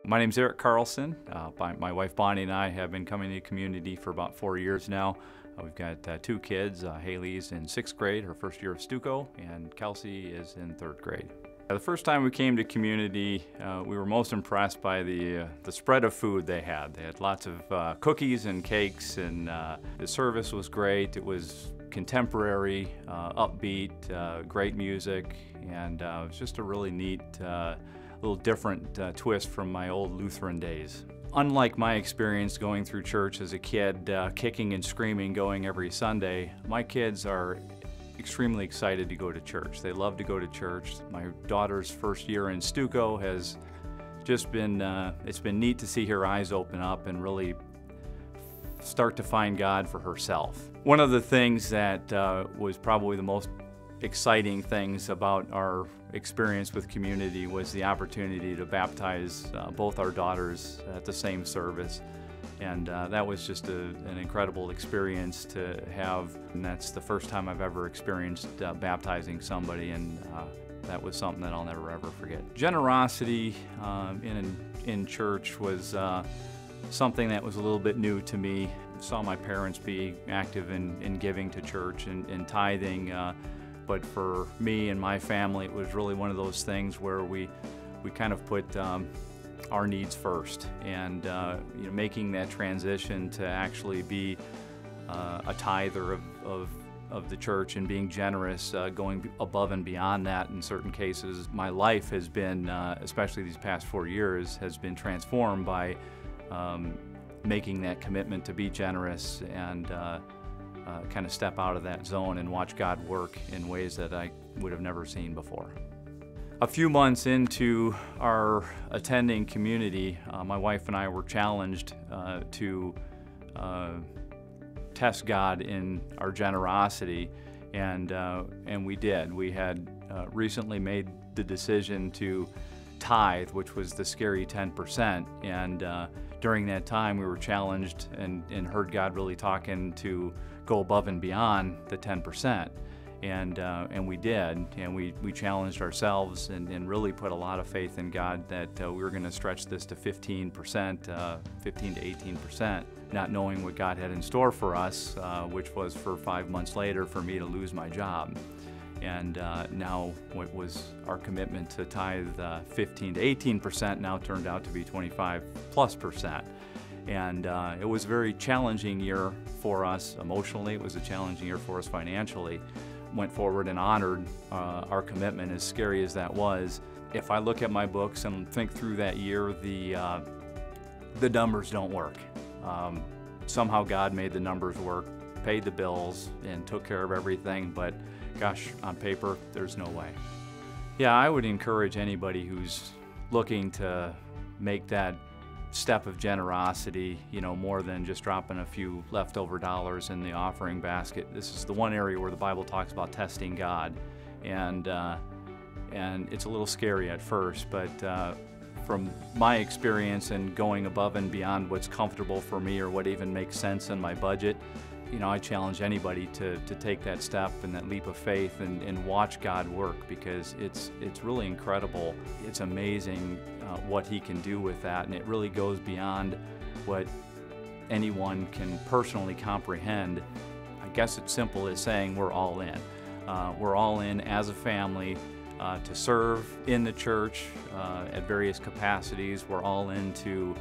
My name's Eric Carlson. My wife Bonnie and I have been coming to the community for about 4 years now. We've got 2 kids. Haley's in 6th grade, her first year of Stuco, and Kelsey is in 3rd grade. The first time we came to community, we were most impressed by the spread of food they had. They had lots of cookies and cakes, and the service was great. It was contemporary, upbeat, great music, and it was just a really neat, little different twist from my old Lutheran days. Unlike my experience going through church as a kid, kicking and screaming going every Sunday, my kids are extremely excited to go to church. They love to go to church. My daughter's first year in Stuco has just been, it's been neat to see her eyes open up and really start to find God for herself. One of the things that was probably the most exciting things about our experience with community was the opportunity to baptize both our daughters at the same service. And that was just an incredible experience to have, and that's the first time I've ever experienced baptizing somebody, and that was something that I'll never ever forget. Generosity in church was something that was a little bit new to me. I saw my parents be active in giving to church and tithing, but for me and my family, it was really one of those things where we kind of put our needs first, and making that transition to actually be a tither of the church and being generous, going above and beyond that in certain cases. My life has been, especially these past 4 years, has been transformed by making that commitment to be generous and kind of step out of that zone and watch God work in ways that I would have never seen before. A few months into our attending community, my wife and I were challenged to test God in our generosity, and we did. We had recently made the decision to tithe, which was the scary 10%, and during that time we were challenged and heard God really talking to go above and beyond the 10%. And we did, and we challenged ourselves and really put a lot of faith in God that we were going to stretch this to 15%, 15 to 18%, not knowing what God had in store for us, which was for 5 months later for me to lose my job. And now what was our commitment to tithe 15 to 18% now turned out to be 25+%. And it was a very challenging year for us emotionally. It was a challenging year for us financially. Went forward and honored our commitment, as scary as that was. If I look at my books and think through that year, the numbers don't work. Somehow God made the numbers work, paid the bills, and took care of everything, but gosh, on paper, there's no way. Yeah, I would encourage anybody who's looking to make that step of generosity, more than just dropping a few leftover dollars in the offering basket. This is the one area where the Bible talks about testing God, and it's a little scary at first, but from my experience and going above and beyond what's comfortable for me or what even makes sense in my budget, I challenge anybody to take that step and that leap of faith and watch God work, because it's really incredible. It's amazing what He can do with that, and it really goes beyond what anyone can personally comprehend. I guess it's simple as saying we're all in. We're all in as a family to serve in the church at various capacities. We're all into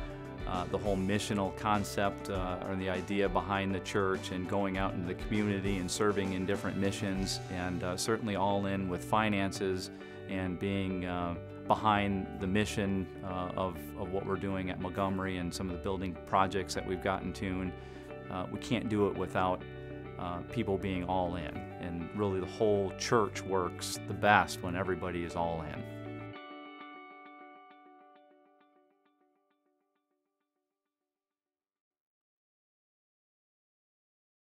the whole missional concept or the idea behind the church and going out into the community and serving in different missions, and certainly all in with finances and being behind the mission of what we're doing at Montgomery and some of the building projects that we've got in tune. We can't do it without people being all in, and really the whole church works the best when everybody is all in.